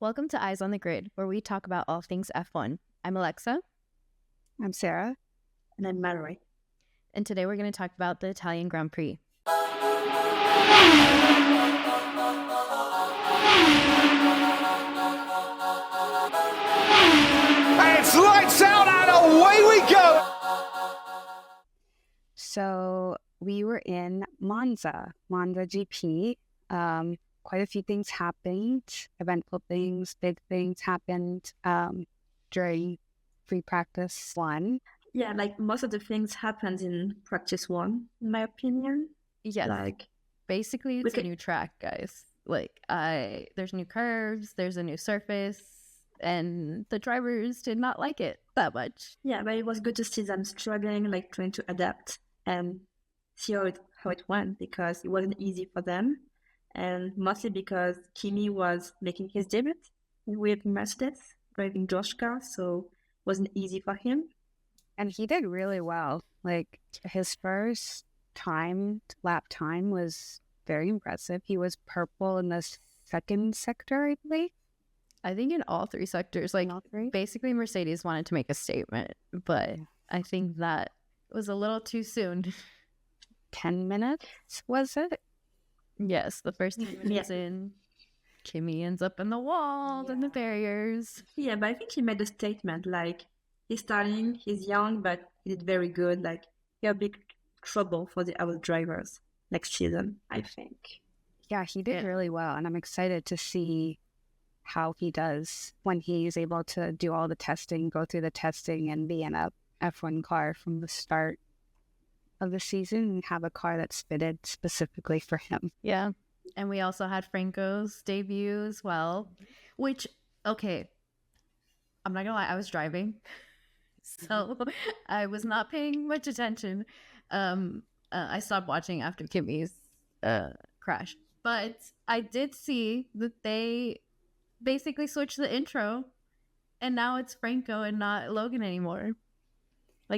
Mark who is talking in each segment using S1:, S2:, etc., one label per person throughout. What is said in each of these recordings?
S1: Welcome to Eyes on the Grid, where we talk about all things F1. I'm Alexa.
S2: I'm Sarah.
S3: And I'm Mallory.
S1: And today we're going to talk about the Italian Grand Prix.
S4: It's lights out and away we go!
S2: So we were in Monza GP. Quite a few things happened, eventful things, big things happened during free practice one.
S3: Yeah, like most of the things happened in practice one, in my opinion.
S1: Yes, basically it's a new track, guys. There's new curves, there's a new surface, and the drivers did not like it that much.
S3: Yeah, but it was good to see them struggling, trying to adapt and see how it went, because it wasn't easy for them, and mostly because Kimi was making his debut with Mercedes, driving Josh car, so it wasn't easy for him.
S2: And he did really well. His first lap time was very impressive. He was purple in the second sector, I believe.
S1: I think in all three sectors, basically Mercedes wanted to make a statement, but I think that was a little too soon.
S2: 10 minutes, was it?
S1: Yes, the first 10 minutes in, Kimi ends up in the walls and the barriers.
S3: Yeah, but I think he made a statement, he's starting, he's young, but he did very good. He'll be trouble for the other drivers next season, I think.
S2: Yeah, he did really well, and I'm excited to see how he does when he's able to do all the testing, go through the testing, and be in a F1 car from the start of the season and have a car that's fitted specifically for him.
S1: Yeah, and we also had Franco's debut as well, which, okay, I'm not gonna lie, I was driving, so I was not paying much attention. I stopped watching after Kimi's crash, but I did see that they basically switched the intro, and now it's Franco and not Logan anymore.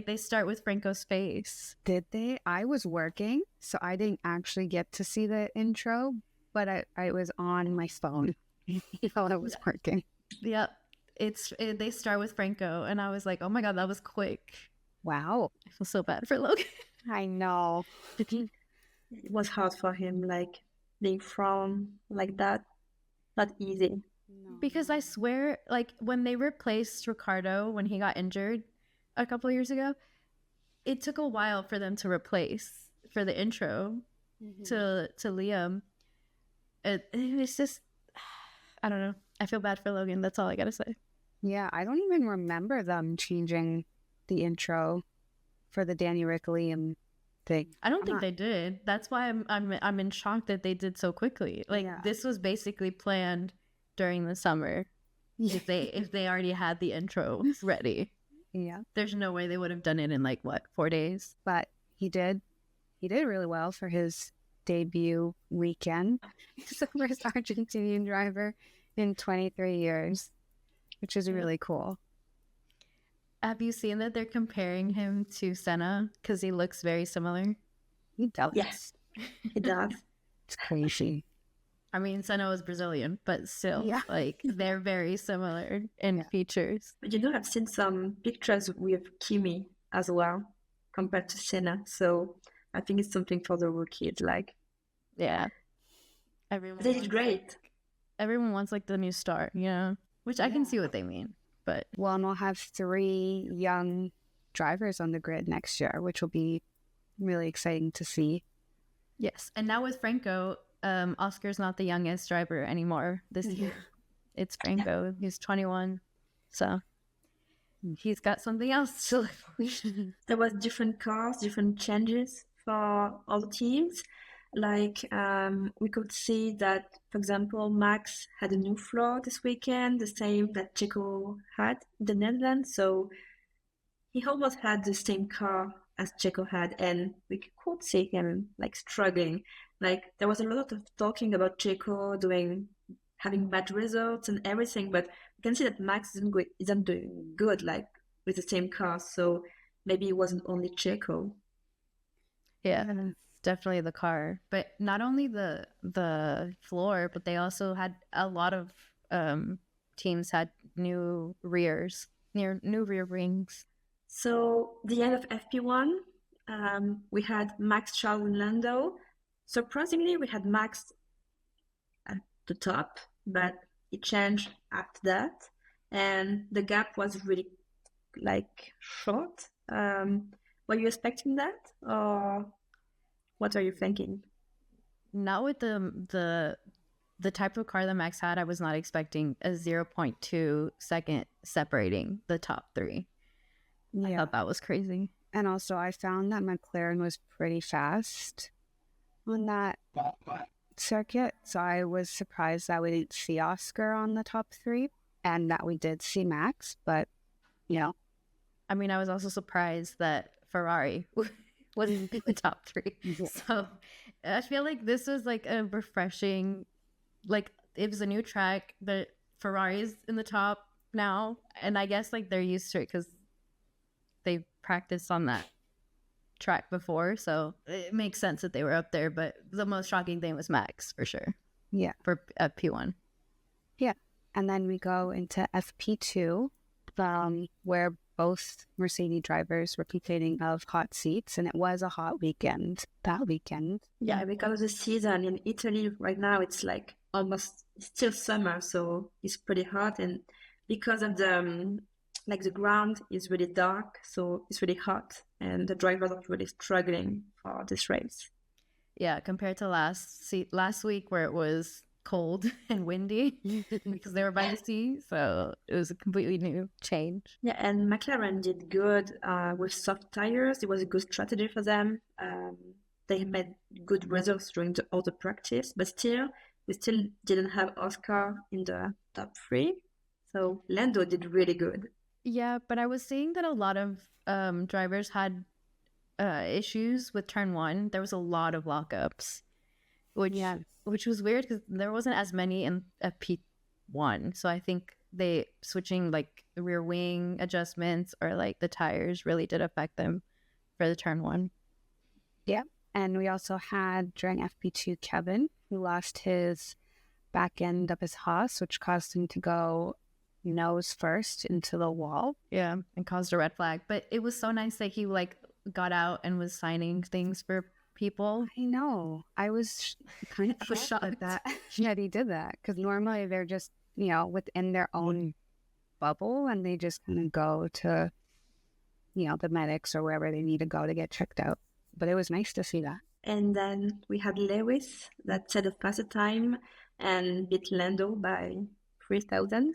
S1: They start with Franco's face.
S2: Did they? I was working, so I didn't actually get to see the intro, but I was on my phone while I was working.
S1: Yep. They start with Franco, and I was like, oh my god, that was quick.
S2: Wow.
S1: I feel so bad for Logan.
S2: I know.
S3: It was hard for him, being from like that. Not easy.
S2: No.
S1: Because I swear, when they replaced Ricardo when he got injured a couple of years ago, it took a while for them to replace for the intro to Liam. It's just, I don't know. I feel bad for Logan. That's all I gotta say.
S2: Yeah, I don't even remember them changing the intro for the Danny Rick Liam thing.
S1: I don't think they did. That's why I'm in shock that they did so quickly. This was basically planned during the summer. If they already had the intro ready.
S2: Yeah.
S1: There's no way they would have done it in 4 days.
S2: But he did really well for his debut weekend. He's the first Argentinian driver in 23 years, which is really cool.
S1: Have you seen that they're comparing him to Senna because he looks very similar?
S2: He does.
S3: Yes, he does.
S2: It's crazy.
S1: I mean, Senna was Brazilian, but still, they're very similar in features.
S3: But I've seen some pictures with Kimi as well, compared to Senna. So I think it's something for the rookies.
S1: Yeah,
S3: they did great.
S1: Everyone wants the new star, which I can see what they mean. But
S2: and we'll have 3 young drivers on the grid next year, which will be really exciting to see.
S1: Yes, and now with Franco, Oscar's not the youngest driver anymore this year. It's Franco. He's 21, so he's got something else to look for.
S3: There was different cars, different changes for all the teams. We could see that, for example, Max had a new floor this weekend, the same that Checo had in the Netherlands. So he almost had the same car as Checo had, and we could see him struggling. There was a lot of talking about Checo having bad results and everything, but you can see that Max isn't doing good with the same car. So maybe it wasn't only Checo.
S1: Yeah. Definitely the car, but not only the floor, but they also had a lot of teams had new rear rings.
S3: So the end of FP1, we had Max, Charles, and Lando. Surprisingly, we had Max at the top, but it changed after that, and the gap was really short. Were you expecting that, or what are you thinking?
S1: Not with the type of car that Max had. I was not expecting a 0.2 second separating the top three.
S2: Yeah.
S1: I thought that was crazy.
S2: And also, I found that McLaren was pretty fast on that circuit. So I was surprised that we didn't see Oscar on the top three and that we did see Max. But,
S1: I mean, I was also surprised that Ferrari wasn't in the top three.
S2: Yeah.
S1: So I feel like this was like a refreshing, like it was a new track, but Ferrari's in the top now. And I guess like they're used to it because they practiced on that track before. So it makes sense that they were up there. But the most shocking thing was Max for sure.
S2: Yeah.
S1: For P1.
S2: Yeah. And then we go into FP2, where both Mercedes drivers were complaining of hot seats, and it was a hot weekend that weekend.
S3: Yeah, because of the season in Italy right now, it's like almost still summer, so it's pretty hot, and because of the the ground is really dark, so it's really hot, and the drivers are really struggling for this race.
S1: Yeah, compared to last week where it was cold and windy because they were by the sea, so it was a completely new change.
S3: Yeah, and McLaren did good with soft tires. It was a good strategy for them. They made good results during all the practice, but we still didn't have Oscar in the top three, so Lando did really good.
S1: Yeah, but I was seeing that a lot of drivers had issues with turn one. There was a lot of lockups, which was weird because there wasn't as many in P1. So I think they switching like the rear wing adjustments or like the tires really did affect them for the turn one.
S2: Yeah, and we also had during FP2 Kevin, who lost his back end of his Haas, which caused him to go nose first into the wall.
S1: Yeah, and caused a red flag. But it was so nice that he like got out and was signing things for people.
S2: I know. I was kind of shocked at that. Yeah, he did that because normally they're just, within their own bubble and they just kind of go to, the medics or wherever they need to go to get checked out. But it was nice to see that.
S3: And then we had Lewis that set a faster time and beat Lando by 0.003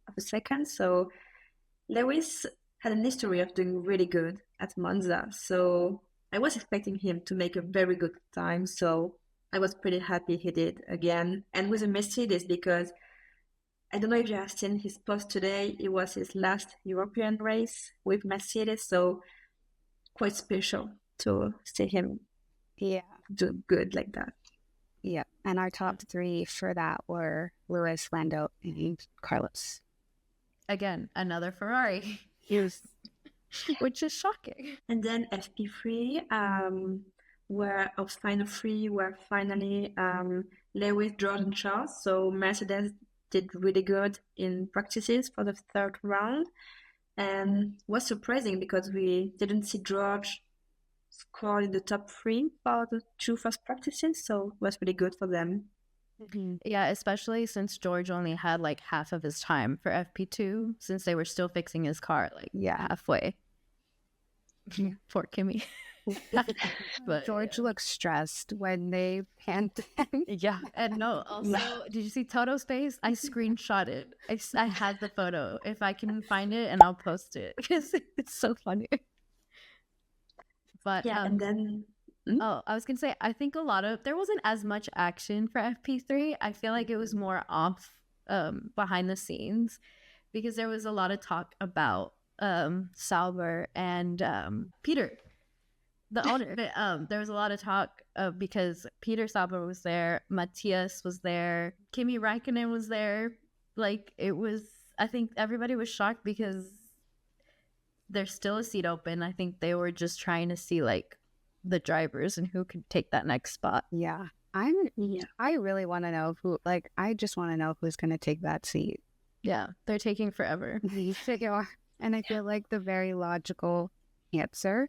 S3: of a second. So Lewis had an history of doing really good at Monza. So I was expecting him to make a very good time. So I was pretty happy he did again. And with a Mercedes, because I don't know if you have seen his post today. It was his last European race with Mercedes. So quite special to see him do good like that.
S2: Yeah. And our top three for that were Lewis, Lando, and Carlos.
S1: Again, another Ferrari. Which is shocking.
S3: And then FP3, where our final three were finally Lewis, George, and Charles. So Mercedes did really good in practices for the third round. And was surprising because we didn't see George score in the top three for the two first practices. So it was really good for them.
S1: Mm-hmm. Yeah, especially since George only had like half of his time for FP2 since they were still fixing his car halfway. Poor Kimmy.
S2: But George looks stressed when they panned him.
S1: Yeah, and no, also, did you see Toto's face? I screenshot it. I had the photo. If I can find it, and I'll post it because it's so funny. But
S3: and then
S1: I was gonna say, I think there wasn't as much action for FP3. I feel like it was more off behind the scenes because there was a lot of talk about Sauber and Peter, the owner. There was a lot of talk because Peter Sauber was there, Matthias was there, Kimi Räikkönen was there. Like it was, I think everybody was shocked because there's still a seat open. I think they were just trying to see like the drivers and who could take that next spot.
S2: I really want to know who. I just want to know who's going to take that seat.
S1: Yeah, they're taking forever.
S2: They are. And I feel like the very logical answer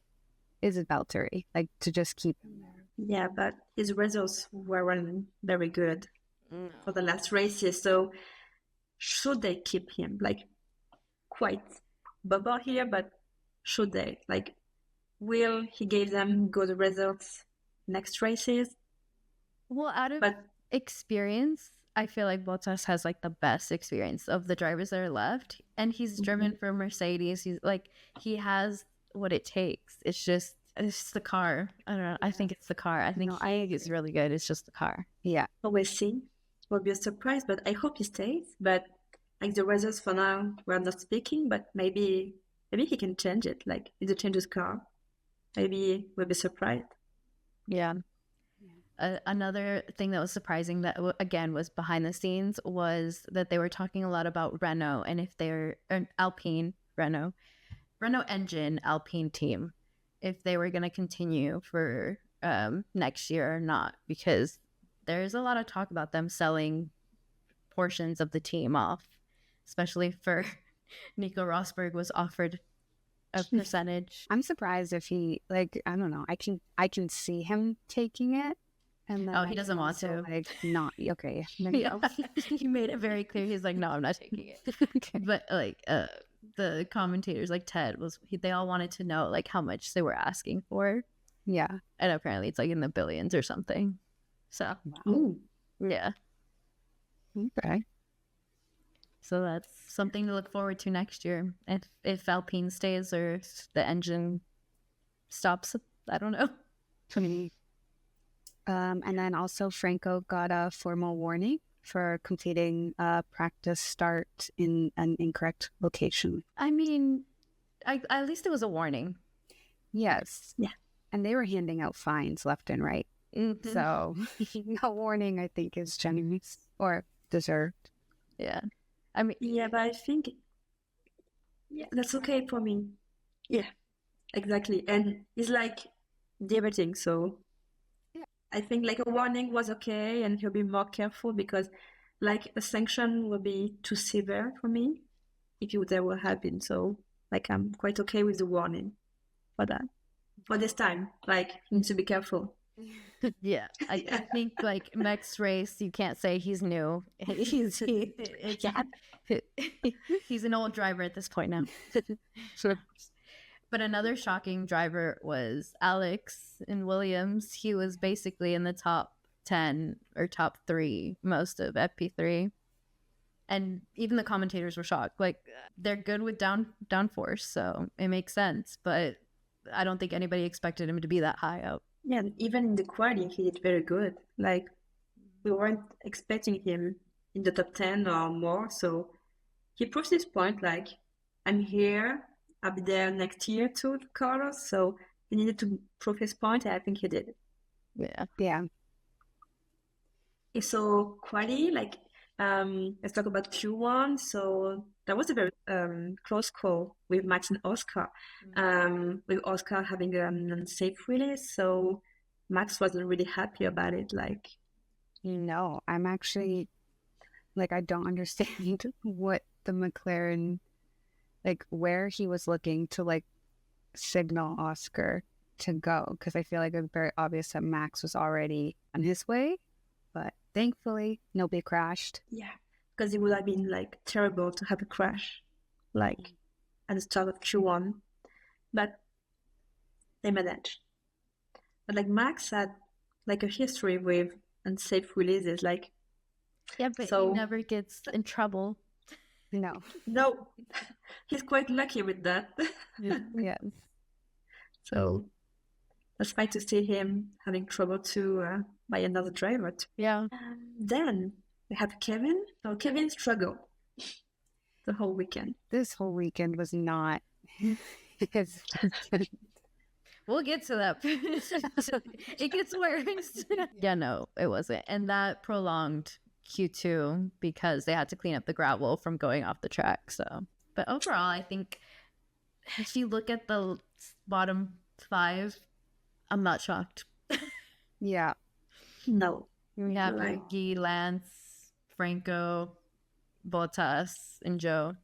S2: is Valtteri, like to just keep him there.
S3: Yeah, but his results weren't very good for the last races. So should they keep him? Like, quite bubble here, but should they? Like, will he give them good results next races?
S1: Well, out of
S3: But
S1: experience, I feel like Bottas has like the best experience of the drivers that are left, and he's driven for Mercedes. He's like, he has what it takes. It's just the car. I don't know. I think it's the car. I think
S2: No,
S1: he's really good. It's just the car.
S2: Yeah.
S3: we'll see. Will be a surprise, but I hope he stays. But like the results for now, we're not speaking. But maybe he can change it. Like if he changes car, maybe we'll be surprised.
S1: Yeah. Another thing that was surprising that again was behind the scenes was that they were talking a lot about Renault and if they're an Alpine Renault engine Alpine team, if they were going to continue for next year or not, because there's a lot of talk about them selling portions of the team off, especially for Nico Rosberg was offered a percentage.
S2: I'm surprised if he, like, I don't know. I can see him taking it. And then
S1: he doesn't want to.
S2: Like, not okay.
S1: Yeah. He made it very clear. He's like, no, I'm not taking it.
S2: Okay.
S1: But like the commentators, like Ted, they all wanted to know like how much they were asking for,
S2: Yeah.
S1: and apparently it's like in the billions or something. So
S2: Wow.
S1: yeah,
S2: Okay.
S1: so that's something to look forward to next year. If Alpine stays or the engine stops, I don't know.
S2: And then also Franco got a formal warning for completing a practice start in an incorrect location.
S1: I mean, at least it was a warning.
S2: Yes.
S3: Yeah.
S2: And they were handing out fines left and right.
S1: Mm-hmm.
S2: So a warning, I think, is generous or deserved.
S1: Yeah. I mean,
S3: Yeah, but I think that's okay for me. Yeah, exactly. And it's like debating. So I think like a warning was okay, and he'll be more careful because like a sanction will be too severe for me if that will happen. So like I'm quite okay with the warning for that. For this time, like he needs to be careful.
S1: yeah, I think like next race you can't say he's new. He's an old driver at this point now. But another shocking driver was Alex in Williams. He was basically in the top 10 or top 3 most of FP3. And even the commentators were shocked. Like, they're good with downforce, so it makes sense. But I don't think anybody expected him to be that high up.
S3: Yeah, and even in the quality, he did very good. Like, we weren't expecting him in the top 10 or more. So he proves his point, like, I'm here. I'll be there next year too, Carlos. So he needed to prove his point, and I think he did it.
S1: Yeah.
S2: Yeah.
S3: So quality, like, let's talk about Q1. So that was a very close call with Max and Oscar. With Oscar having an unsafe release, so Max wasn't really happy about it. Like,
S2: No, I'm actually, like, I don't understand what the McLaren, like, where he was looking to, like, signal Oscar to go, because I feel like it's very obvious that Max was already on his way, but thankfully nobody crashed.
S3: yeah, because it would have been like terrible to have a crash, like at the start of Q1, but they managed. But like Max had like a history with unsafe releases, like
S1: Yeah, but
S3: So-
S1: he never gets in trouble.
S2: No.
S3: no, he's quite lucky with that.
S2: Yes.
S3: So that's fine to see him having trouble to by another driver.
S1: Yeah.
S3: Then we have Kevin. So Kevin struggled the whole weekend.
S2: This whole weekend was not his
S1: We'll get to that. It gets worse. Yeah, no, it wasn't. And that prolonged Q2 because they had to clean up the gravel from going off the track. So, but overall, I think if you look at the bottom 5, I'm not shocked.
S2: Yeah.
S3: No.
S1: We have
S3: Right.
S1: Guy, Lance, Franco, Bottas and Joe.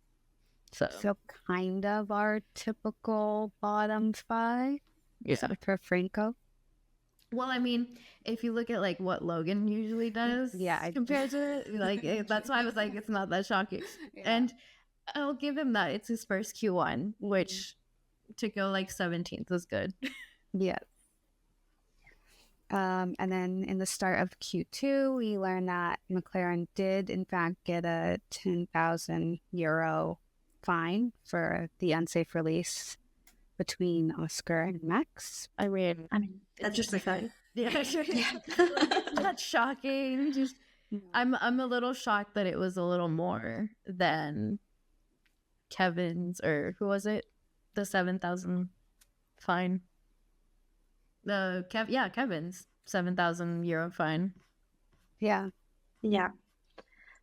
S2: So kind of our typical bottom 5, except for Franco.
S1: Well, I mean, if you look at like what Logan usually does, compared to like that's why I was like, it's not that shocking. And I'll give him that. It's his first Q1, which to go like 17th was good.
S2: Yeah. And then in the start of Q2, we learned that McLaren did in fact get a €10,000 fine for the unsafe release between Oscar and Max.
S3: I mean, that's just like that.
S1: Yeah, sure. That's shocking. Just, I'm a little shocked that it was a little more than Kevin's, or who was it? The 7,000 fine. Kevin's €7,000 fine.
S2: Yeah.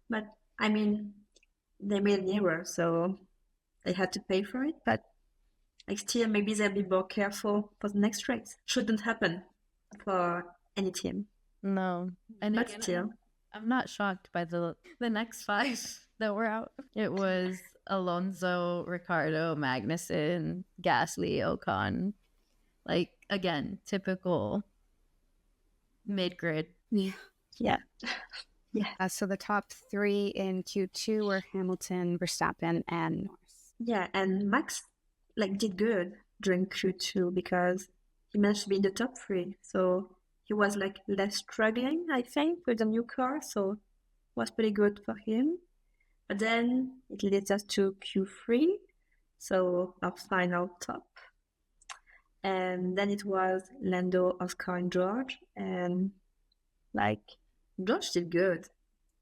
S3: But I mean, they made an error, so they had to pay for it. But like, still, maybe they'll be more careful for the next race. Shouldn't happen for any team.
S1: No, and
S3: But
S1: again,
S3: still,
S1: I'm not shocked by the next 5 that were out. It was Alonso, Ricardo, Magnussen, Gasly, Ocon. Like, again, typical mid-grid.
S3: yeah.
S2: So the top 3 in Q2 were Hamilton, Verstappen, and Norris.
S3: Yeah, and Max did good during Q2 because he managed to be in the top 3. So he was less struggling, I think, with the new car. So it was pretty good for him. But then it leads us to Q3, so our final top. And then it was Lando, Oscar, and George. And George did good.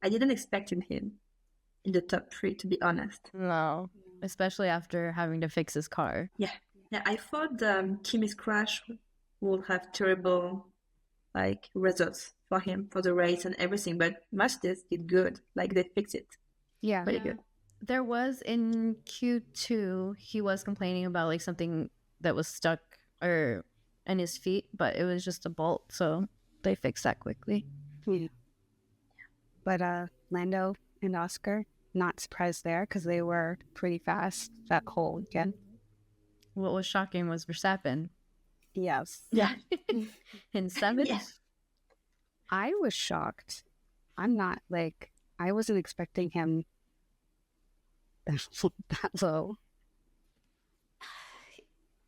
S3: I didn't expect him in the top 3, to be honest.
S1: No, especially after having to fix his car.
S3: Yeah, I thought Kimi's crash would have terrible results for him for the race and everything, but Mercedes did good. They fixed it.
S2: Yeah.
S3: Pretty good.
S1: There was in Q2, he was complaining about something that was stuck or in his feet, but it was just a bolt, so they fixed that quickly.
S2: Yeah. But Lando and Oscar, not surprised there because they were pretty fast that whole weekend.
S1: What was shocking was Verstappen.
S2: Yes.
S3: Yeah.
S1: In 7th.
S3: Yeah.
S2: I was shocked. I'm not I wasn't expecting him that low.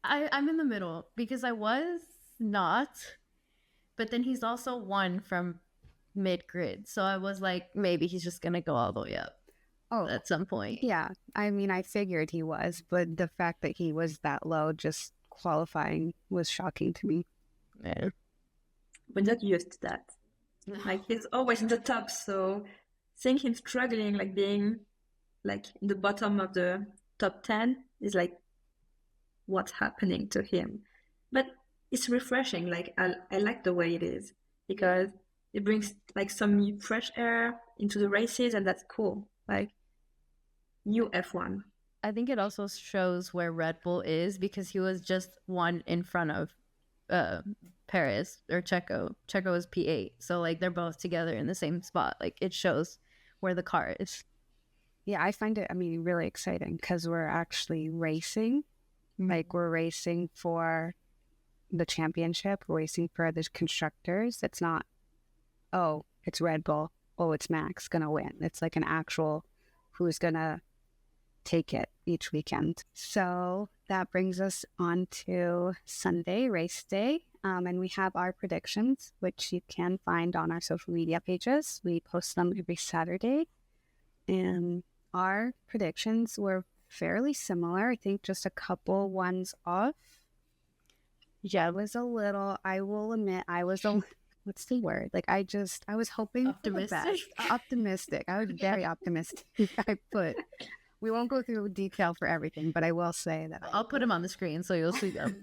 S1: I'm in the middle because I was not, but then he's also 1 from mid-grid, so I was like, maybe he's just gonna go all the way up at some point.
S2: Yeah, I mean, I figured he was, but the fact that he was that low just qualifying was shocking to me.
S1: Yeah.
S3: We're not used to that. He's always in the top, so seeing him struggling, being in the bottom of the top 10 is what's happening to him. But it's refreshing. I like the way it is because it brings some fresh air into the races, and that's cool. New F1.
S1: I think it also shows where Red Bull is because he was just 1 in front of Perez or Checo. Checo is P8, so they're both together in the same spot. It shows where the car is.
S2: Yeah, I find it, really exciting because we're actually racing. We're racing for the championship, we're racing for the constructors. It's not, oh, it's Red Bull, oh, it's Max gonna win. It's an actual who's gonna take it each weekend. So that brings us on to Sunday, race day. And we have our predictions, which you can find on our social media pages. We post them every Saturday. And our predictions were fairly similar. I think just a couple ones off. Yeah, it was a little, I will admit, what's the word? I was hoping
S1: Optimistic?
S2: for the best. Optimistic. I was very optimistic. We won't go through detail for everything, but I will say that
S1: I'll put them on the screen so you'll see them.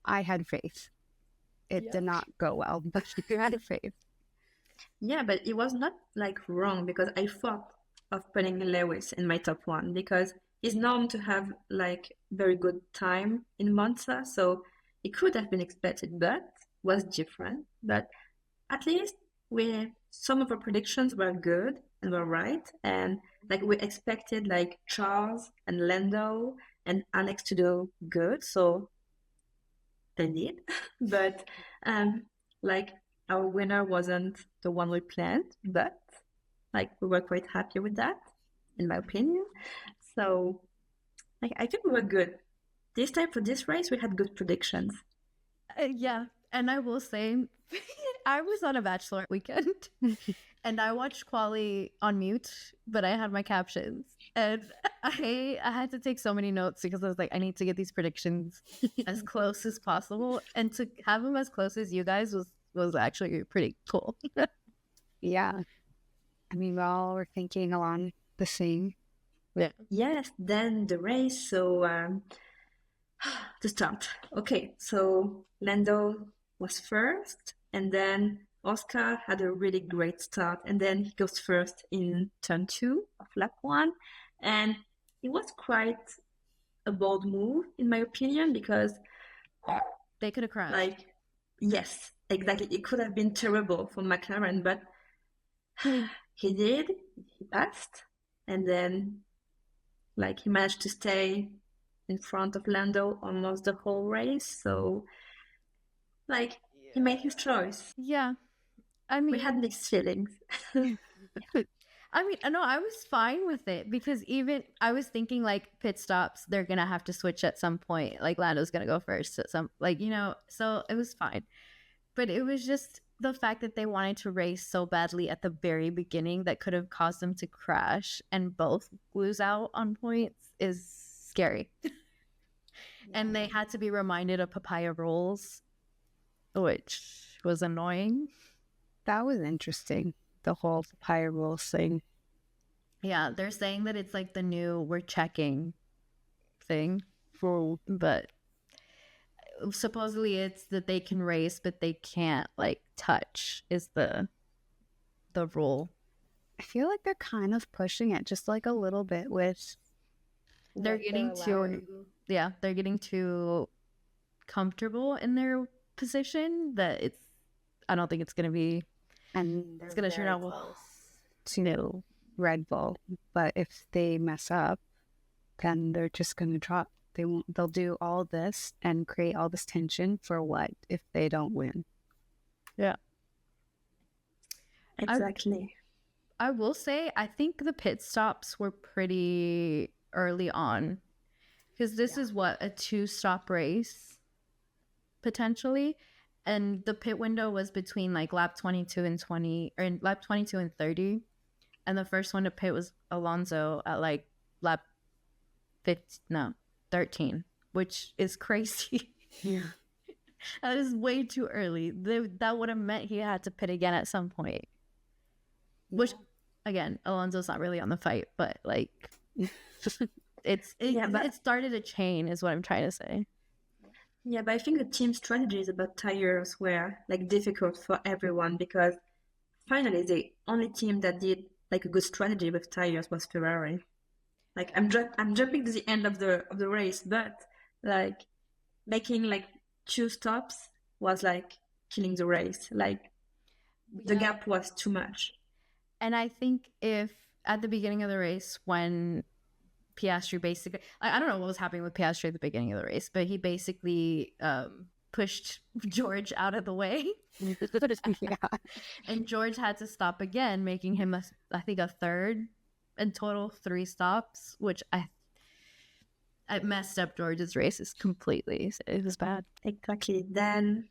S2: I had faith. It did not go well, but I had faith.
S3: Yeah, but it was not wrong because I thought of putting Lewis in my top 1 because he's known to have very good time in Monza, so it could have been expected, but was different. But at least some of our predictions were good, and were right. And like we expected like Charles and Lando and Alex to do good, so they did. But like our winner wasn't the one we planned, but like we were quite happy with that, in my opinion. So like I think we were good. This time for this race we had good predictions.
S1: Yeah, and I will say, I was on a bachelor weekend, and I watched Quali on mute, but I had my captions, and I had to take so many notes because I was like, I need to get these predictions as close as possible, and to have them as close as you guys was actually pretty cool.
S2: Yeah. I mean, we all were thinking along the same.
S3: Yes, then the race. So to start. Okay, so Lando was first, and then Oscar had a really great start, and then he goes first in turn 2 of lap 1, and it was quite a bold move in my opinion because
S1: They could have crashed.
S3: like yes, exactly, it could have been terrible for McLaren, but he did, he passed, and then like he managed to stay in front of Lando almost the whole race. So like he made his choice.
S1: Yeah, I mean,
S3: We had mixed feelings.
S1: I mean, no, I was fine with it because even I was thinking like pit stops, they're gonna have to switch at some point. Like Lando's gonna go first at some, like, you know, so it was fine. But it was just the fact that they wanted to race so badly at the very beginning that could have caused them to crash and both lose out on points is scary. And they had to be reminded of papaya rules, which was annoying.
S2: That was interesting, the whole papaya rules thing.
S1: Yeah, they're saying that it's like the new we're checking thing, but supposedly it's that they can race but they can't like touch is the rule.
S2: I feel like they're kind of pushing it just like a little bit with
S1: They're getting they're getting too comfortable in their position that it's I don't think it's gonna be
S2: and
S1: it's gonna turn out well
S2: to Red Bull, but if they mess up, then they're just gonna drop. They'll do all this and create all this tension for what if they don't win?
S1: Yeah,
S3: Exactly.
S1: I will say I think the pit stops were pretty early on because this is what a 2-stop race potentially, and the pit window was between like lap 22 and 20 or in lap 22 and 30, and the first one to pit was Alonso at like lap 13, which is crazy.
S2: Yeah.
S1: That is way too early. That would have meant he had to pit again at some point, which again Alonso's not really on the fight, but like it started a chain is what I'm trying to say.
S3: Yeah, but I think the team strategies about tires were like difficult for everyone because finally the only team that did like a good strategy with tires was Ferrari. Like I'm jumping to the end of the race, but like making like 2 stops was like killing the race. Like the gap was too much.
S1: And I think if at the beginning of the race when Piastri basically, I don't know what was happening with Piastri at the beginning of the race, but he basically pushed George out of the way.
S2: Yeah.
S1: And George had to stop again, making him I think a third in total 3 stops, which I messed up George's races completely. It was bad.
S3: Exactly. Then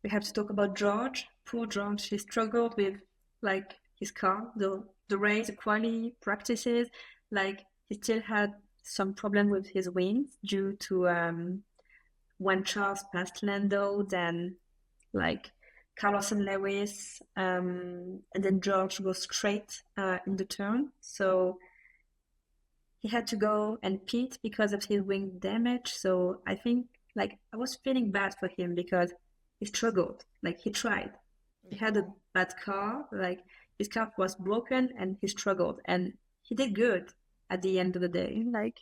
S3: we have to talk about George. Poor George, he struggled with like his car, the race, the quali practices. Like he still had some problem with his wings due to when Charles passed Lando, then like Carlos and Lewis, and then George goes straight in the turn. So he had to go and pit because of his wing damage. So I think like I was feeling bad for him because he struggled. Like he tried. He had a bad car. Like his car was broken and he struggled. And he did good at the end of the day. Like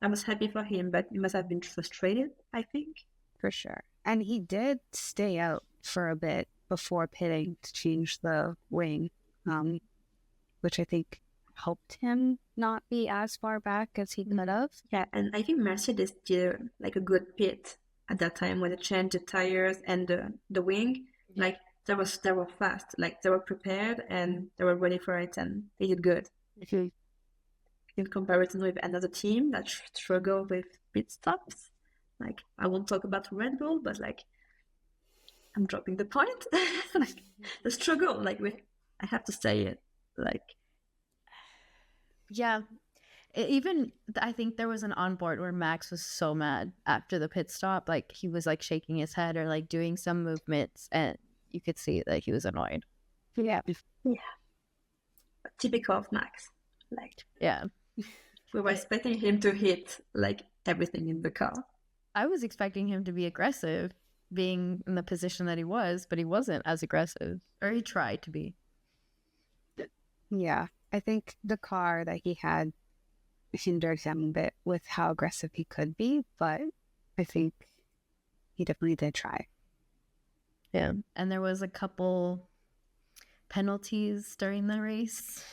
S3: I was happy for him, but he must have been frustrated, I think.
S2: For sure. And he did stay out for a bit before pitting to change the wing. which I think helped him not be as far back as he could have.
S3: Yeah, and I think Mercedes did like a good pit at that time when they changed the tires and the wing. Like they were fast, like they were prepared and they were ready for it, and they did good. In comparison with another team that struggled with pit stops, like I won't talk about Red Bull, but like I'm dropping the point. Like the struggle, like I have to say it, like.
S1: Yeah. I think there was an onboard where Max was so mad after the pit stop. Like, he was, like, shaking his head or, like, doing some movements, and you could see that he was annoyed.
S2: Yeah.
S3: Typical of Max. Like,
S1: yeah.
S3: We were expecting him to hit, like, everything in the car.
S1: I was expecting him to be aggressive, being in the position that he was, but he wasn't as aggressive. Or he tried to be.
S2: Yeah. I think the car that he had hindered him a bit with how aggressive he could be, but I think he definitely did try.
S1: Yeah. And there was a couple penalties during the race.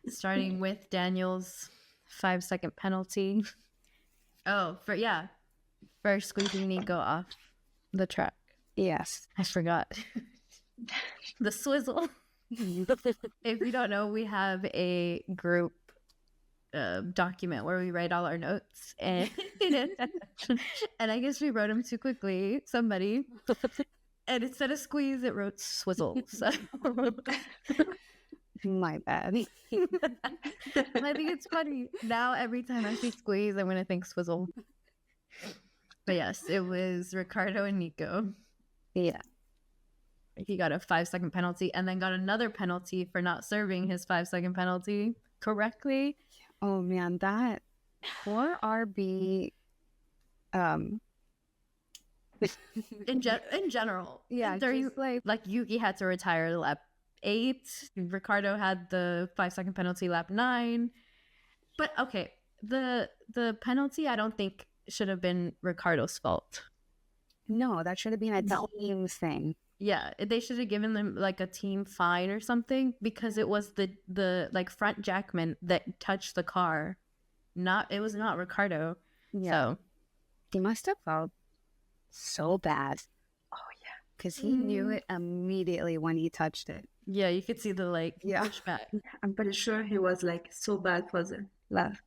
S1: Starting with Daniel's 5-second penalty. For squeezing Nico off the track.
S2: Yes.
S1: I forgot. The swizzle. If you don't know, we have a group document where we write all our notes, and and I guess we wrote them too quickly, somebody, and instead of squeeze it wrote swizzle. So
S2: my bad.
S1: I think it's funny now. Every time I see squeeze, I'm gonna think swizzle. But yes, it was Ricardo and Nico.
S2: Yeah.
S1: He got a 5-second penalty and then got another penalty for not serving his 5-second penalty correctly.
S2: Oh man, that poor RB.
S1: In general,
S2: yeah,
S1: during like Yuki had to retire lap 8. Ricardo had the 5-second penalty lap 9. But okay, the penalty I don't think should have been Ricardo's fault.
S2: No, that should have been a team thing.
S1: Yeah, they should have given them like a team fine or something, because it was the like front jackman that touched the car. It was not Ricardo. Yeah. So
S2: he must have felt so bad.
S3: Oh yeah.
S2: Because he knew it immediately when he touched it.
S1: Yeah, you could see the pushback.
S3: I'm pretty sure he was like so bad for the last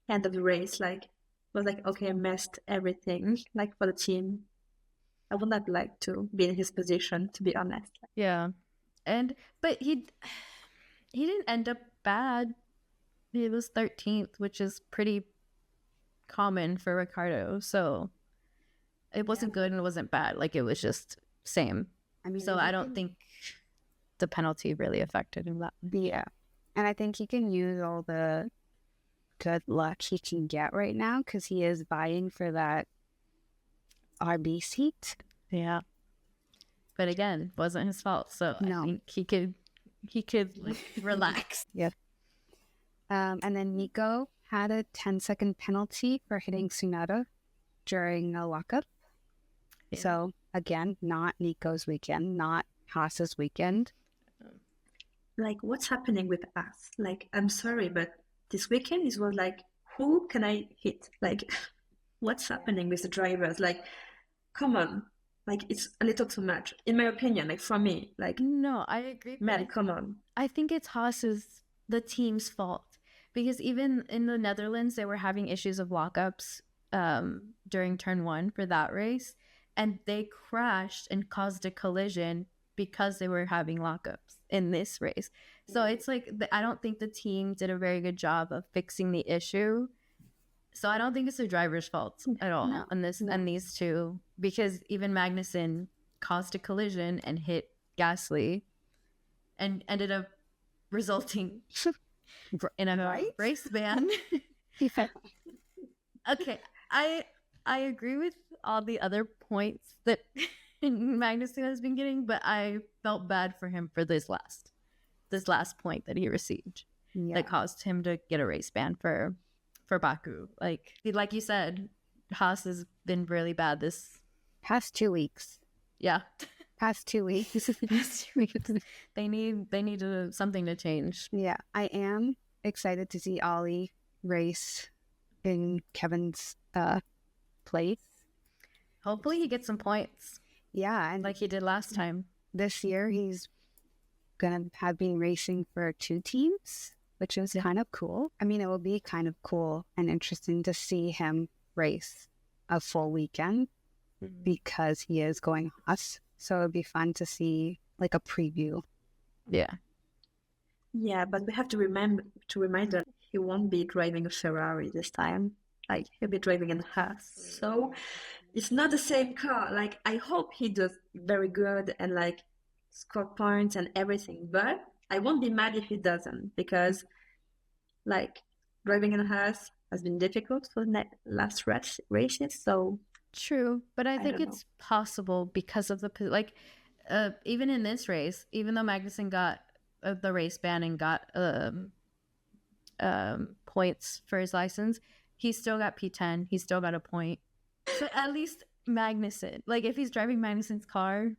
S3: end of the race. Like was like, okay, I messed everything like for the team. I would not like to be in his position, to be honest.
S1: Yeah. But he didn't end up bad. He was 13th, which is pretty common for Ricardo. So it wasn't good and it wasn't bad. Like, it was just same. I mean, so I don't think the penalty really affected him that much.
S2: Yeah. And I think he can use all the good luck he can get right now, because he is vying for that RB seat.
S1: Yeah. But again, wasn't his fault. So no. I think he could like relax.
S2: Yep. And then Nico had a 10-second penalty for hitting Tsunoda during a lockup. Yeah. So again, not Nico's weekend, not Haas's weekend.
S3: Like, what's happening with us? Like, I'm sorry, but this weekend it was like, who can I hit? Like, what's happening with the drivers? Like, come on. Like, it's a little too much, in my opinion, like, for me. Like,
S1: no, I agree.
S3: Man, come on.
S1: I think it's the team's fault. Because even in the Netherlands, they were having issues of lockups during turn 1 for that race. And they crashed and caused a collision because they were having lockups in this race. So it's like, I don't think the team did a very good job of fixing the issue. So I don't think it's the driver's fault at all on this and these two, because even Magnussen caused a collision and hit Gasly and ended up resulting in a race ban. Okay, I agree with all the other points that Magnussen has been getting, but I felt bad for him for this last point that he received that caused him to get a race ban for Baku. Like you said, Haas has been really bad this
S2: past 2 weeks.
S1: Yeah.
S2: past 2 weeks.
S1: They need something to change.
S2: Yeah, I am excited to see Ollie race in Kevin's place.
S1: Hopefully he gets some points
S2: Yeah, and
S1: like he did last time.
S2: this year he's gonna have been racing for 2 teams, which is kind of cool. I mean, it will be kind of cool and interesting to see him race a full weekend because he is going us. So it would be fun to see like a preview.
S1: Yeah.
S3: Yeah, but we have to remind that he won't be driving a Ferrari this time. Like he'll be driving a Haas. So it's not the same car. Like I hope he does very good and like score points and everything. But I won't be mad if he doesn't because like driving in a Haas has been difficult for the last races. So
S1: True, but I think
S3: don't
S1: it's possible because of the even in this race, even though Magnussen got the race ban and got points for his license, he still got P10. He still got a point. So at least Magnussen, like if he's driving Magnussen's car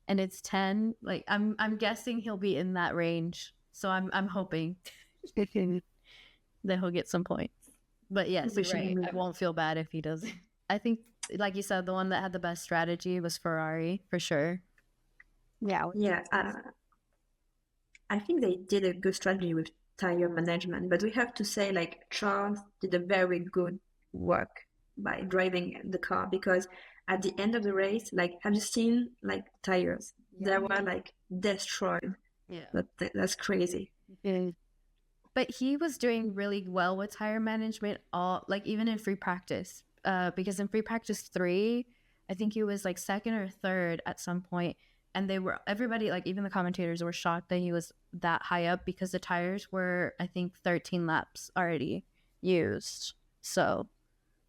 S1: and it's 10, like I'm guessing he'll be in that range. So I'm hoping that he'll get some points. But yes, you're right. I won't feel bad if he doesn't. I think, like you said, the one that had the best strategy was Ferrari for sure.
S3: Yeah. I think they did a good strategy with tire management, but we have to say like Charles did a very good work by driving the car because at the end of the race, like have you seen like tires? They were like destroyed.
S1: Yeah.
S3: That's crazy.
S1: But he was doing really well with tire management even in free practice. Because in free practice 3, I think he was like second or third at some point. And everybody, like even the commentators were shocked that he was that high up because the tires were, I think, 13 laps already used. So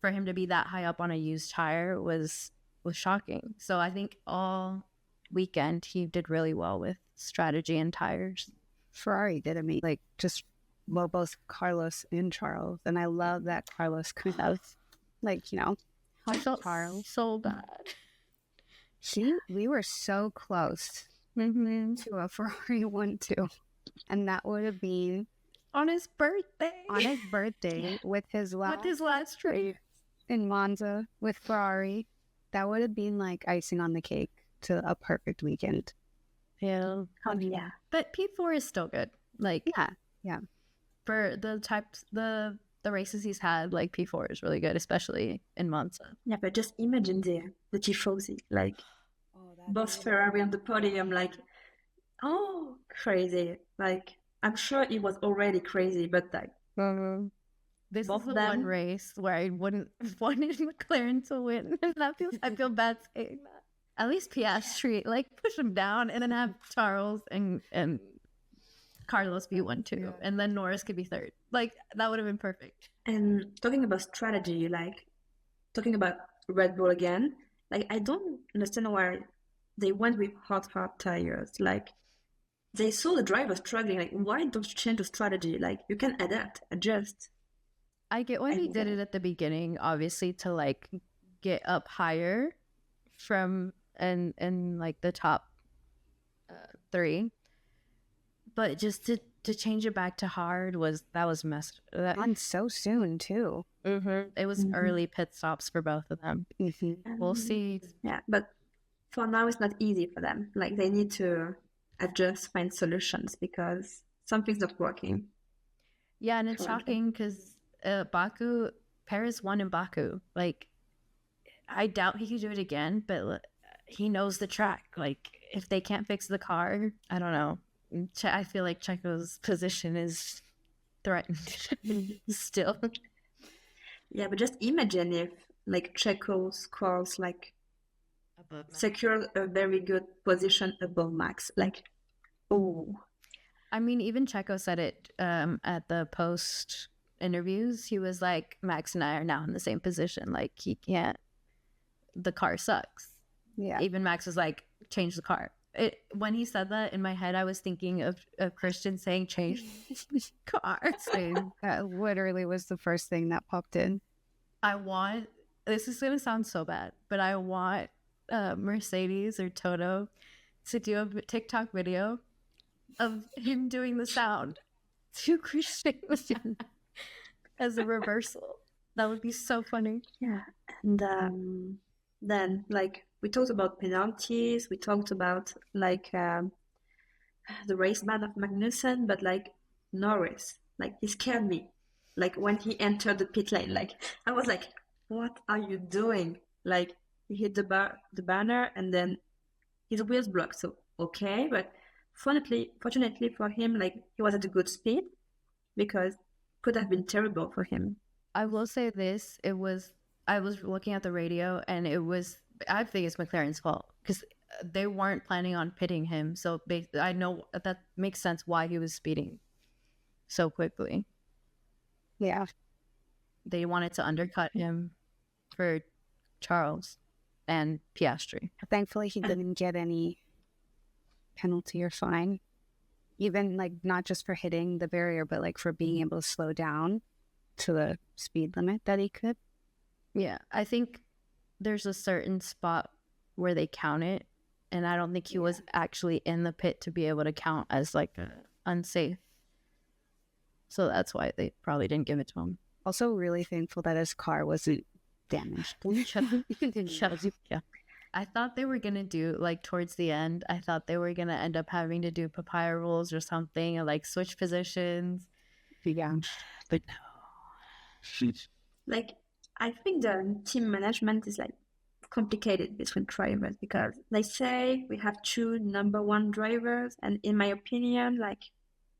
S1: for him to be that high up on a used tire was shocking. So I think all weekend he did really well with strategy and tires.
S2: Ferrari did both Carlos and Charles. And I love that Carlos kind of
S1: I felt
S2: Charles.
S1: so bad.
S2: We were so close to a Ferrari 1-2, and that would have been
S1: on his birthday.
S2: With his last
S1: race
S2: in Monza with Ferrari. That would have been like icing on the cake to a perfect weekend.
S1: Yeah.
S3: Oh yeah.
S1: But P4 is still good. Like
S2: yeah.
S1: For the races he's had, like P4 is really good, especially in Monza.
S3: Yeah, but just imagine the tifosi, like both Ferrari on the podium, like crazy. Like I'm sure it was already crazy, but like
S1: this is the one race where I wouldn't wanted McLaren to win. I feel bad saying that. At least Piastri, like push him down and then have Charles and Carlos be 1-2, and then Norris could be third. Like that would have been perfect.
S3: And talking about strategy, like talking about Red Bull again, like I don't understand why they went with hard tires. Like they saw the driver struggling. Like why don't you change the strategy? Like you can adapt, adjust.
S1: I get why he did it at the beginning, obviously to like get up higher from and like the top 3. But just to change it back to hard was messed.
S2: And so soon too.
S1: It was early pit stops for both of them. We'll see.
S3: Yeah, but for now it's not easy for them. Like they need to adjust, find solutions because something's not working.
S1: Yeah, and it's shocking because Perez won in Baku. Like I doubt he could do it again, but he knows the track. Like if they can't fix the car, I don't know. I feel like Checo's position is threatened still.
S3: Yeah, but just imagine if like Checo scores like secure a very good position above Max. Like,
S1: I mean, even Checo said it at the post interviews. He was like, Max and I are now in the same position. Like he can't. The car sucks.
S2: Yeah.
S1: Even Max was like, change the car. When he said that, in my head, I was thinking of Christian saying, change the car.
S2: That literally was the first thing that popped in.
S1: This is going to sound so bad, but I want Mercedes or Toto to do a TikTok video of him doing the sound to Christian as a reversal. That would be so funny.
S3: Yeah, and then like we talked about penalties, we talked about like the race ban of Magnussen, but like Norris, like he scared me. Like when he entered the pit lane, like I was like, "What are you doing?" Like he hit the banner, and then his wheels blocked. So okay, but fortunately for him, like he was at a good speed because could have been terrible for him.
S1: I will say this: I was looking at the radio, and I think it's McLaren's fault because they weren't planning on pitting him. So I know that makes sense why he was speeding so quickly.
S2: Yeah.
S1: They wanted to undercut him for Charles and Piastri.
S2: Thankfully, he didn't get any penalty or fine. Even like not just for hitting the barrier, but like for being able to slow down to the speed limit that he could.
S1: Yeah, I think there's a certain spot where they count it, and I don't think he was actually in the pit to be able to count as like unsafe. So that's why they probably didn't give it to him.
S2: Also, really thankful that his car wasn't damaged.
S1: Yeah. I thought they were gonna do like towards the end. I thought they were gonna end up having to do papaya rules or something, and like switch positions.
S2: Yeah,
S1: but no.
S3: Like I think the team management is like complicated between drivers because they say we have two number one drivers, and in my opinion, like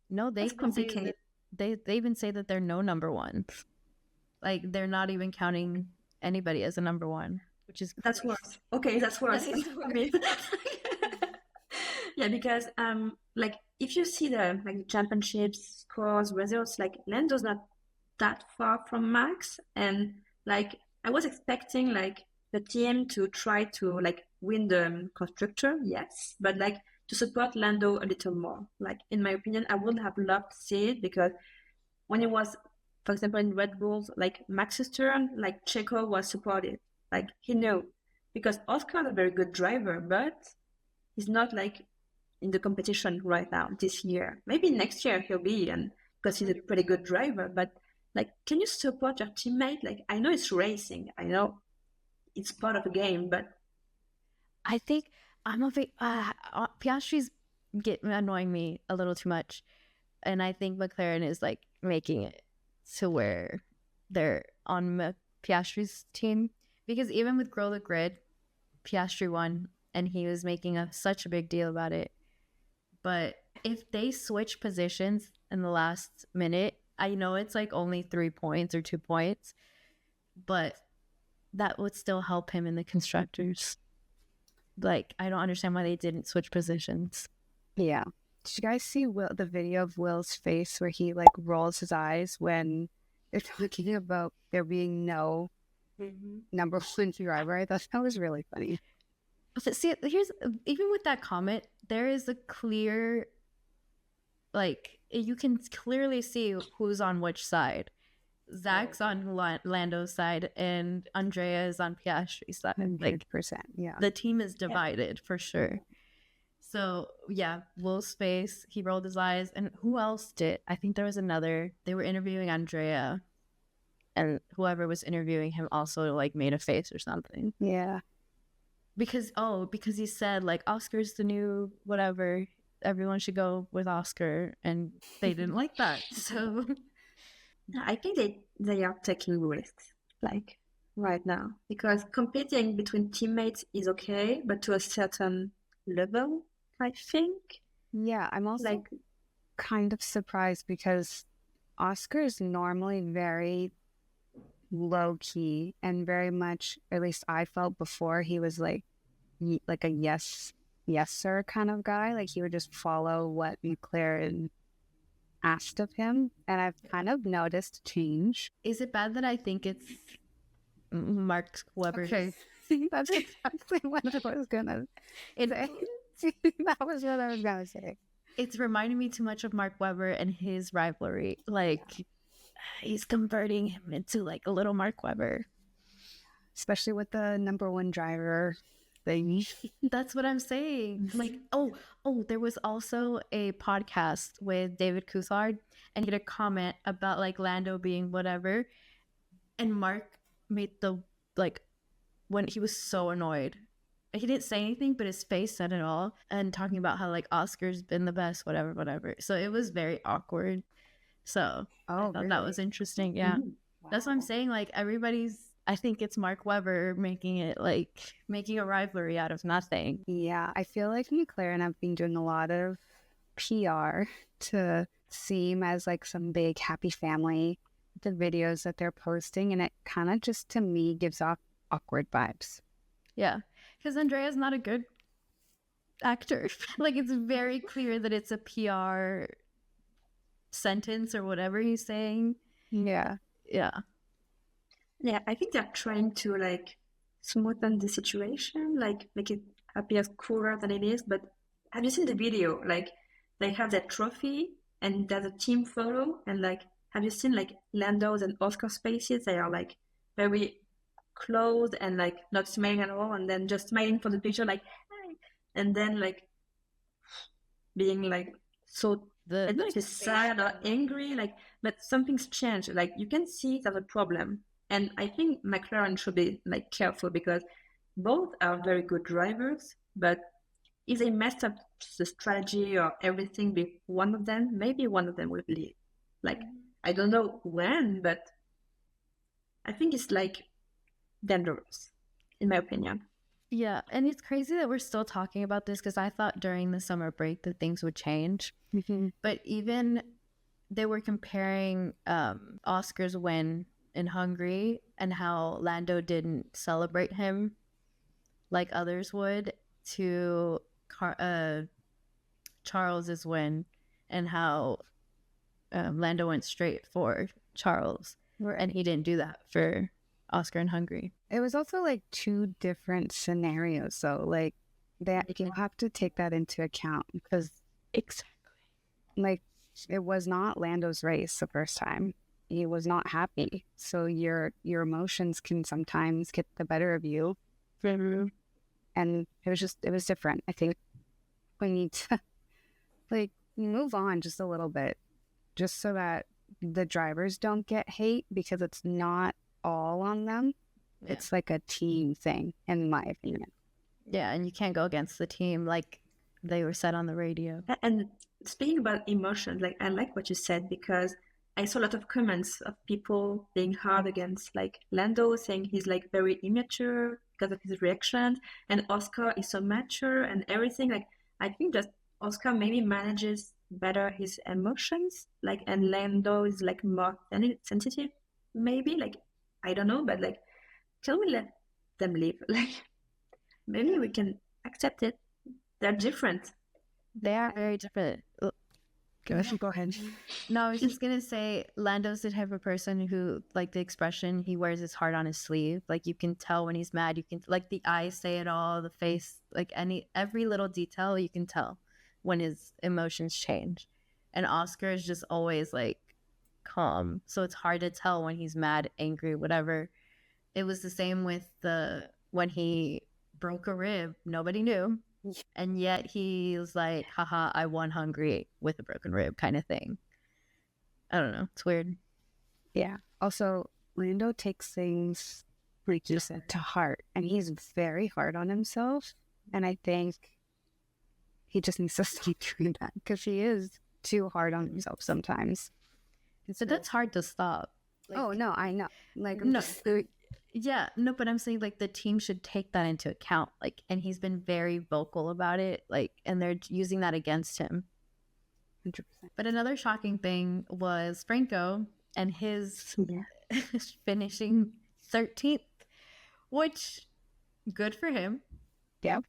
S1: no, they
S3: it's complicated.
S1: They even say that they're no number one. Like they're not even counting anybody as a number one, which is
S3: that's worse. Okay, that's worse. I mean, yeah, because like if you see the like championships scores results, like Lando's not that far from Max, and like I was expecting like the team to try to like win the constructor, yes, but like to support Lando a little more. Like in my opinion, I would have loved to see it because when it was, for example, in Red Bulls, like Max's turn, like Checo was supported. Like he knew because Oscar is a very good driver, but he's not like in the competition right now this year. Maybe next year he'll be, and because he's a pretty good driver. But like, can you support your teammate? Like, I know it's racing, I know it's part of the game, but
S1: I think I'm a bit Piastri's annoying me a little too much, and I think McLaren is like making it to where they're on Piastri's team because even with Grow the Grid, Piastri won, and he was making such a big deal about it. But if they switch positions in the last minute, I know it's like only 3 points or 2 points, but that would still help him in the constructors. Like, I don't understand why they didn't switch positions.
S2: Yeah. Did you guys see the video of Will's face where he like rolls his eyes when they're talking about there being no number one driver? I thought that was really funny.
S1: See, here's even with that comment, there is a clear, like you can clearly see who's on which side. Zach's on Lando's side, and Andrea is on Piastri's side.
S2: 100%, yeah.
S1: The team is divided for sure. So yeah, Will's face, he rolled his eyes, and who else did? I think there was another. They were interviewing Andrea, and whoever was interviewing him also like made a face or something.
S2: Yeah.
S1: Because he said like Oscar's the new whatever, everyone should go with Oscar, and they didn't like that. So
S3: I think they are taking risks like right now because competing between teammates is okay, but to a certain level, I think.
S2: Yeah, I'm also like kind of surprised because Oscar is normally very low key and very much, at least I felt before, he was like a yes sir kind of guy. Like he would just follow what McLaren asked of him, and I've kind of noticed change.
S1: Is it bad that I think it's Mark Webber?
S2: Okay. That's exactly what I was gonna say. That was what I was gonna say.
S1: It's reminding me too much of Mark Webber and his rivalry. Like he's converting him into like a little Mark Webber.
S2: Especially with the number one driver thing.
S1: That's what I'm saying. Like, oh, there was also a podcast with David Coulthard, and he had a comment about like Lando being whatever, and Mark made the like when he was so annoyed. He didn't say anything, but his face said it all, and talking about how like Oscar's been the best, whatever. So it was very awkward. So I thought that was interesting. Yeah.
S3: Wow.
S1: That's what I'm saying. Like I think it's Mark Webber making a rivalry out of nothing.
S2: Yeah, I feel like McLaren have been doing a lot of PR to seem as like some big happy family, the videos that they're posting, and it kind of just to me gives off awkward vibes.
S1: Yeah, because Andrea's not a good actor. Like it's very clear that it's a PR sentence or whatever he's saying.
S2: Yeah.
S1: Yeah.
S3: Yeah, I think they're trying to like smoothen the situation, like make it appear cooler than it is. But have you seen the video? Like they have that trophy and there's a team photo, and like have you seen like Lando's and Oscar's faces? They are like very close and like not smiling at all, and then just smiling for the picture, like hi, and then like being like so I don't know if it's sad or angry, like, but something's changed. Like you can see there's a problem. And I think McLaren should be like careful because both are very good drivers, but if they messed up the strategy or everything with one of them, maybe one of them will leave. Like, I don't know when, but I think it's like dangerous, in my opinion.
S1: Yeah, and it's crazy that we're still talking about this because I thought during the summer break that things would change.
S2: Mm-hmm.
S1: But even they were comparing Oscar's win in Hungary and how Lando didn't celebrate him like others would to Charles's win, and how Lando went straight for Charles, and he didn't do that for Oscar in Hungary.
S2: It was also like two different scenarios, so like that you have to take that into account because like it was not Lando's race the first time. He was not happy, so your emotions can sometimes get the better of you, and it was different. I think we need to like move on just a little bit, just so that the drivers don't get hate, because it's not all on them.
S1: Yeah.
S2: It's like a team thing, in my opinion.
S1: Yeah, and you can't go against the team like they were said on the radio.
S3: And speaking about emotions, like I like what you said, because I saw a lot of comments of people being hard against like Lando, saying he's like very immature because of his reactions, and Oscar is so mature and everything. Like I think that Oscar maybe manages better his emotions, like, and Lando is like more sensitive, maybe. Like I don't know, but like, can we let them live? Like maybe we can accept it. They're different.
S1: They are very different.
S2: Go ahead.
S1: No, I was just gonna say Lando's the type of person who, like the expression, he wears his heart on his sleeve. Like you can tell when he's mad. You can like the eyes say it all, the face, like every little detail you can tell when his emotions change. And Oscar is just always like calm, so it's hard to tell when he's mad, angry, whatever. It was the same with when he broke a rib. Nobody knew. And yet he was like, haha, I won Hungary with a broken rib kind of thing. I don't know. It's weird.
S2: Yeah. Also, Lando takes things, like you said, to heart. And he's very hard on himself. And I think he just needs to stop doing that, because he is too hard on himself sometimes.
S1: So that's hard to stop. Like,
S2: oh, no, I know. Like,
S1: no. Yeah, no, but I'm saying like the team should take that into account, like, and he's been very vocal about it, like, and they're using that against him.
S2: 100%.
S1: But another shocking thing was Franco and his finishing 13th, which good for him.
S2: Yeah.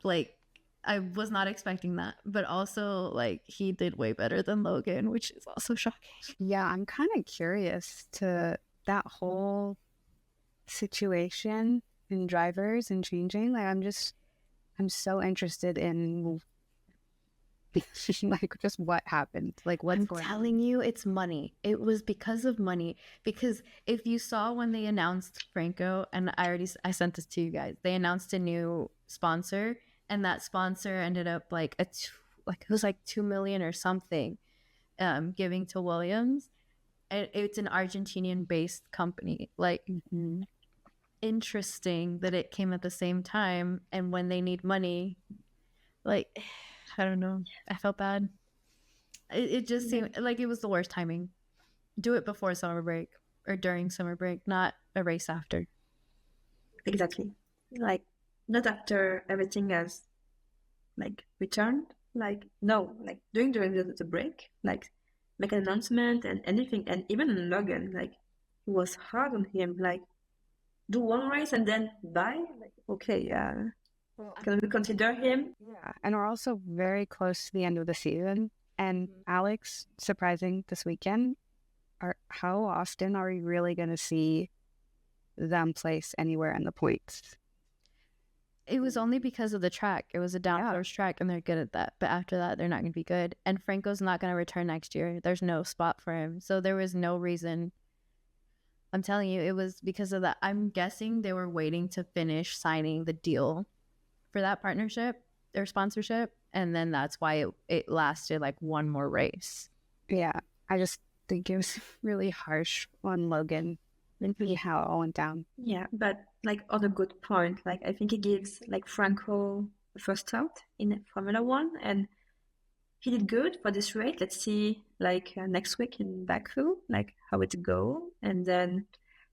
S1: Like I was not expecting that, but also like he did way better than Logan, which is also shocking.
S2: Yeah, I'm kind of curious to that whole situation in drivers and changing. Like I'm so interested in like just what happened, like what's going on.
S1: I'm telling you, it's money. It was because of money. Because if you saw when they announced Franco, and I sent this to you guys, they announced a new sponsor, and that sponsor ended up like it was like 2 million or something, giving to Williams. It's an Argentinian based company. Like, interesting that it came at the same time, and when they need money, like, I don't know, I felt bad. It just seemed like it was the worst timing. Do it before summer break or during summer break, not a race after.
S3: Exactly. Like, not after everything has like returned. Like, no, like during the break, like make an announcement and anything. And even in Logan, like, it was hard on him. Like, do one race and then bye. Like, okay, can we consider him?
S2: Yeah, and we're also very close to the end of the season. And Alex, surprising this weekend, how often are we really going to see them place anywhere in the points?
S1: It was only because of the track. It was a downforce track, and they're good at that. But after that, they're not going to be good. And Franco's not going to return next year. There's no spot for him. So there was no reason. I'm telling you, it was because of that. I'm guessing they were waiting to finish signing the deal for that partnership, their sponsorship. And then that's why it lasted like one more race.
S2: Yeah, I just think it was really harsh on Logan and how it all went down.
S3: Yeah, but like on a good point, like I think he gives like Franco the first start in Formula One, and he did good for this race. Let's see, like next week in Baku, like how it go, and then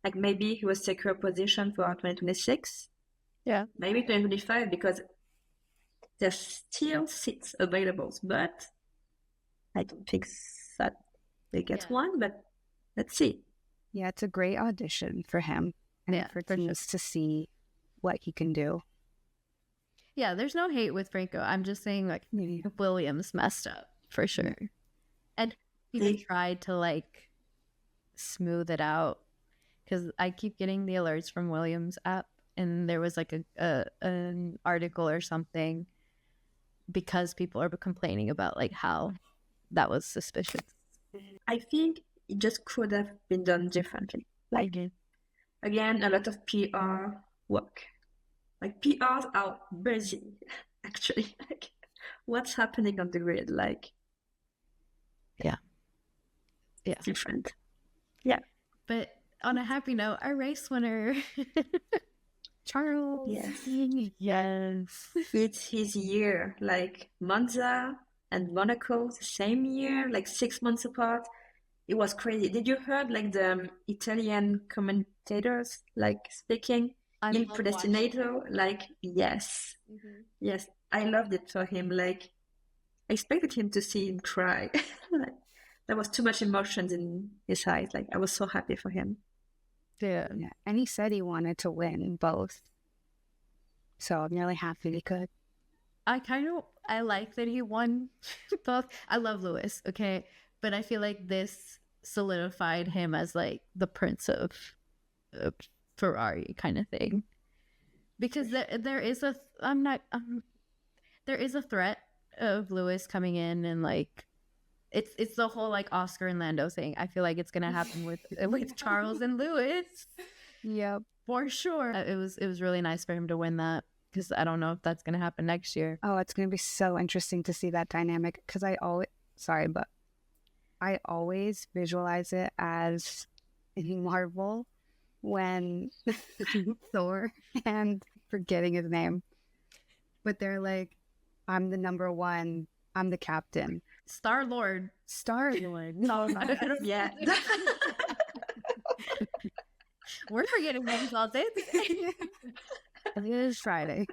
S3: like maybe he will secure a position for 2026.
S1: Yeah,
S3: maybe 2025, because there's still seats available, but I don't think that they get one. But let's see.
S2: Yeah, it's a great audition for him and for teams to see what he can do.
S1: Yeah, there's no hate with Franco. I'm just saying, like, Williams messed up for sure. And he tried to, like, smooth it out, because I keep getting the alerts from Williams app, and there was, like, an article or something because people are complaining about, like, how that was suspicious.
S3: I think it just could have been done differently. Like, again, a lot of PR work. Like, PRs are busy, actually. Like, what's happening on the grid? Like,
S1: yeah,
S3: different. Yeah.
S1: But on a happy note, our race winner, Charles.
S3: Yes. It's his year. Like, Monza and Monaco, the same year, like 6 months apart. It was crazy. Did you heard like the Italian commentators like speaking? Il Predestinato, like, yes. Yes, I loved it for him. Like, I expected him to see him cry. Like, there was too much emotions in his eyes. Like, I was so happy for him.
S2: Yeah. And he said he wanted to win both. So I'm really happy he could.
S1: I like that he won both. I love Lewis, okay? But I feel like this solidified him as like the prince of Ferrari kind of thing. Because there is a threat of Lewis coming in, and like it's the whole like Oscar and Lando thing. I feel like it's gonna happen with Charles and Lewis.
S2: Yep,
S1: for sure. It was really nice for him to win that, because I don't know if that's gonna happen next year.
S2: Oh, it's gonna be so interesting to see that dynamic, because I always visualize it as in Marvel when Thor and forgetting his name, but they're like, I'm the number one, I'm the captain.
S1: Star-Lord. No, I don't.
S3: Yeah.
S1: We're forgetting names all day.
S2: I think it is Friday.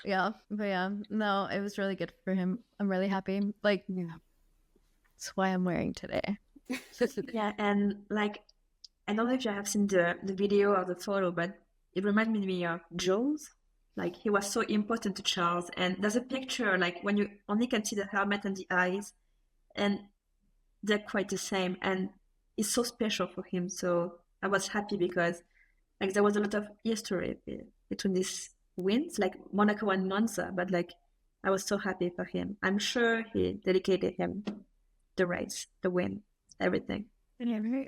S1: Yeah, but yeah, no, it was really good for him. I'm really happy. Like, that's why I'm wearing today.
S3: Yeah, and like, I don't know if you have seen the video or the photo, but it reminded me of Jules. Like, he was so important to Charles. And there's a picture, like, when you only can see the helmet and the eyes, and they're quite the same. And it's so special for him. So I was happy because, like, there was a lot of history between these wins, like Monaco and Monza. But, like, I was so happy for him. I'm sure he dedicated him the race, the win, everything.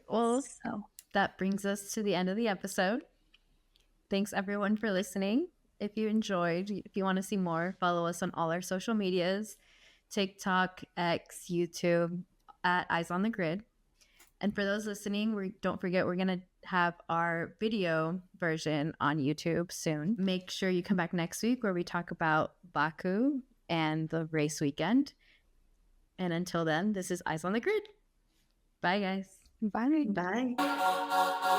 S1: Well, so that brings us to the end of the episode. Thanks everyone for listening. If you enjoyed, if you want to see more, follow us on all our social medias, TikTok, X, YouTube, at Eyes on the Grid. And for those listening, don't forget we're going to have our video version on YouTube soon. Make sure you come back next week where we talk about Baku and the race weekend. And until then, this is Eyes on the Grid. Bye, guys.
S2: Bye.
S3: Bye.